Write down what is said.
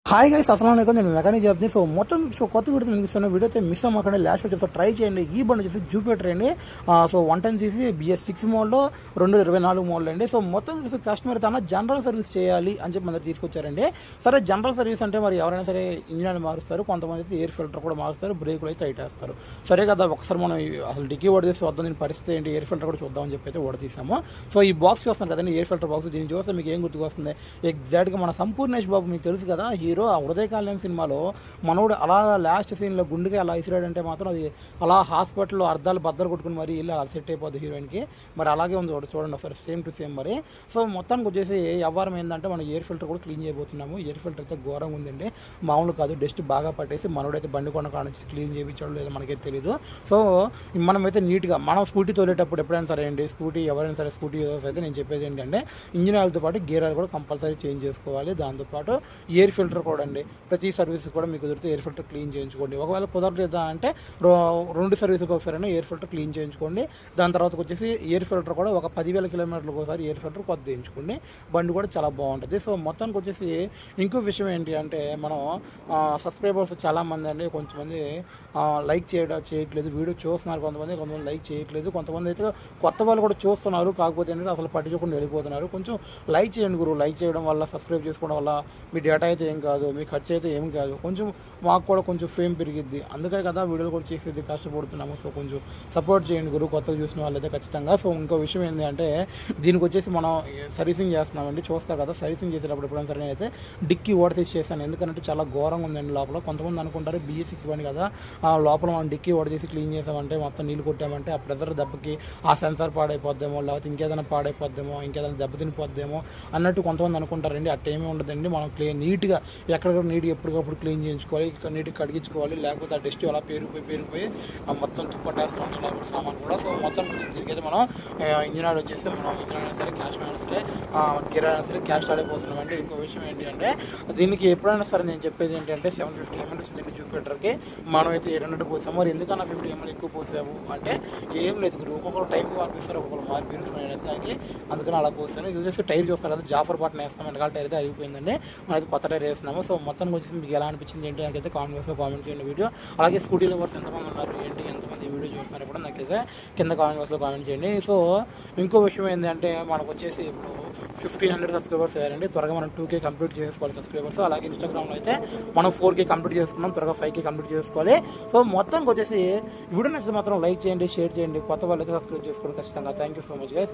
Hi guys, అస్సలాము అలైకుం. నేను mechanic జాబ్ని. సో కొత్త వీడియో మీకు ఇస్తున్న వీడియో అయితే మిస్ అవ్వకండి. లాస్ట్ వచ్చేసి ట్రై చేయండి. ఈ బండి వచ్చేసి జూపిటర్ అండి. 110cc BS6 మోడల్ 2024 మోడల్ అండి. సో మొత్తం చూసి కస్టమర్ తన జనరల్ సర్వీస్ చేయాలి అని చెప్పి అందరు తీసుకొచ్చారండి. సరే, జనరల్ సర్వీస్ అంటే మరి ఎవరైనా సరే ఇంజిన్ ఆయిల్ మారుస్తారు, కొంతమంది అయితే ఎయిర్ ఫిల్టర్ కూడా మారుస్తారు, బ్రేకులు అయితే టైట్ వేస్తారు. సరే కదా, ఒకసారి మనం అసలు డిక్కీ ఓడదీసి వద్దాం, దీని పరిస్థితి ఏంటి, ఎయిర్ ఫిల్టర్ కూడా చూద్దామని చెప్పి అయితే ఓడతీసాము. సో ఈ బాక్స్ చూస్తాను కదండి, ఎయిర్ ఫిల్టర్ బాక్స్. దీన్ని చూస్తే మీకు ఏం గుర్తుకొస్తుంది? ఎగ్జాక్ట్గా మన సంపూర్ణేష్ బాబు మీకు తెలుసు కదా, హీరో హృదయకాలం సినిమాలో మనోడు అలా లాస్ట్ సీన్లో గుండెకి అలా ఇసిరాడంటే మాత్రం అది అలా హాస్పిటల్లో అర్ధాలు బద్దలు కొట్టుకుని మరి ఇల్లు అలా సెట్ అయిపోద్ది హీరోయిన్కి. మరి అలాగే ఉంది చూడండి ఒకసారి, సేమ్ టు సేమ్. మరి సో మొత్తానికి వచ్చేసి వ్యవహారం ఏంటంటే మనం ఎయిర్ ఫిల్టర్ కూడా క్లీన్ చేయబోతున్నాము. ఎయిర్ ఫిల్టర్ అయితే ఘోరంగా ఉందండి, మామూలు కాదు. డస్ట్ బాగా పట్టేసి మనోడైతే బండి కొన కానించి క్లీన్ చేయించాడు లేదో మనకైతే తెలియదు. సో మనమైతే నీట్గా మనం స్కూటీ తోలేటప్పుడు ఎప్పుడైనా సరే అండి, స్కూటీ ఎవరైనా సరే స్కూటీ యూజర్స్ అయితే నేను చెప్పేది ఏంటంటే ఇంజిన్ ఆయిల్తో పాటు గేర్ ఆయిల్ కూడా కంపల్సరీ చేంజ్ చేసుకోవాలి. దాంతోపాటు ఎయిర్ ఫిల్టర్ కూడా అండి, ప్రతి సర్వీస్ కూడా మీకు కుదిరితే ఎయిర్ ఫిల్టర్ క్లీన్ చేయించుకోండి. ఒకవేళ కుదరలేదా అంటే 2 సర్వీస్కి ఒకసారి ఎయిర్ ఫిల్టర్ క్లీన్ చేయించుకోండి. దాని తర్వాత వచ్చేసి ఎయిర్ ఫిల్టర్ కూడా ఒక 10,000 కిలోమీటర్లకు ఒకసారి ఎయిర్ ఫిల్టర్ కొత్త చేయించుకోండి. బండి కూడా చాలా బాగుంటుంది. సో మొత్తానికి వచ్చేసి ఇంకో విషయం ఏంటి అంటే, మనం సబ్స్క్రైబర్స్ చాలామంది అండి, కొంతమంది లైక్ చేయట్లేదు, వీడియో చూస్తున్నారు, కొంతమంది లైక్ చేయట్లేదు, కొంతమంది అయితే కొత్త వాళ్ళు కూడా చూస్తున్నారు, కాకపోతే ఏంటంటే అసలు పట్టించుకుండా వెళ్ళిపోతున్నారు. కొంచెం లైక్ చేయండి గురు. లైక్ చేయడం వల్ల, సబ్స్క్రైబ్ చేసుకోవడం వల్ల మీ డేటా అయితే ఏం కాదు, మీ ఖర్చు అయితే ఏం కాదు, కొంచెం మాకు కూడా కొంచెం ఫేమ్ పెరిగిద్ది. అందుకే కదా వీడియోలు కూడా చేసేది, కష్టపడుతున్నాము. సో కొంచెం సపోర్ట్ చేయండి గురు, కొత్తగా చూసిన వాళ్ళైతే ఖచ్చితంగా. సో ఇంకో విషయం ఏంటి అంటే, దీనికి వచ్చేసి మనం సర్వీసింగ్ చేస్తున్నామండి, చూస్తారు కదా. సర్వీసింగ్ చేసేటప్పుడు ఎప్పుడైనా సరే అయితే డిక్కీ ఓడతీసి చేస్తాను, ఎందుకంటే చాలా ఘోరంగా ఉందండి లోపల. కొంతమంది అనుకుంటారు BS6 బండి కదా, లోపల మనం డిక్కీ ఓడతీసి క్లీన్ చేసామంటే, మొత్తం నీళ్ళు కొట్టామంటే ఆ ప్రెజర్ దెబ్బకి ఆ సెన్సార్ పాడైపోద్దేమో, లేకపోతే ఇంకేదైనా పాడైపోద్దేమో, ఇంకేదైనా దెబ్బతినిపోద్దేమో అన్నట్టు కొంతమంది అనుకుంటారండి. అట్టేమీ ఉండదండి. మనం నీట్గా ఎక్కడికక్కడ నీట్గా ఎప్పటికప్పుడు క్లీన్ చేయించుకోవాలి, నీట్గా కడిగించుకోవాలి. లేకపోతే ఆ డస్ట్ అలా పేరుకుపోయి మొత్తం తుప్పట్టేస్తూ ఉంటాం లేకపోతే సామాన్ కూడా. సో మొత్తం తిరిగైతే మనం ఇంజిన్ ఆయిల్ వచ్చేసి మనం ఇంజిన్ అయినా సరే, క్యాష్ అయినా సరే, గేర్ అయినా సరే క్యాష్ ఆడిపోతున్నాం అండి. ఇంకో విషయం ఏంటి అంటే, దీనికి ఎప్పుడైనా సరే నేను చెప్పేది ఏంటంటే 750 ml వచ్చిందండి జూపిటర్కి, మనం అయితే 800 పోసాము. మరి ఎందుకన్నా 50 ml ఎక్కువ పోసాము అంటే ఏం లేదు, ఒక్కొక్కరు టైంకి పంపిస్తారు, ఒక్కొక్కరు మార్పిస్తారు దానికి, అందుకని అలా పోస్తాను. ఇది వచ్చేసి టైర్ చూస్తారు కదా, జాఫర్ బటన్ వేస్తాం, వెనకాల టైర్ అయితే అయిపోయిందండి, మనైతే కొత్త టైర్ వేస్తున్నాము. సో మొత్తానికి వచ్చేసి మీకు ఎలా అనిపించింది ఏంటి నాకైతే కామెంట్స్లో కామెంట్ చేయండి వీడియో. అలాగే స్కూటీ లవర్స్ ఎంతమంది ఉన్నారు ఏంటి, ఎంతమంది ఈ వీడియో చూస్తున్నారు కూడా నాకైతే కింద కామెంట్స్లో కామెంట్ చేయండి. సో ఇంకో విషయం ఏంటంటే, మనకు వచ్చేసి ఇప్పుడు 1500 సబ్స్క్రైబర్స్ అయ్యారండి. త్వరగా మనం 2K కంప్లీట్ చేసుకోవాలి సబ్స్క్రైబర్స్. అలాగే ఇన్స్టాగ్రామ్లో అయితే మనం 4K కంప్లీట్ చేసుకున్నాం, త్వరగా 5K కంప్లీట్ చేసుకోవాలి. సో మొత్తానికి వచ్చేసి వీడియో నచ్చితే మాత్రం లైక్ చేయండి, షేర్ చేయండి, కొత్త వాళ్ళు అయితే సబ్స్క్రైబ్ చేసుకోండి ఖచ్చితంగా. Thank you so much guys.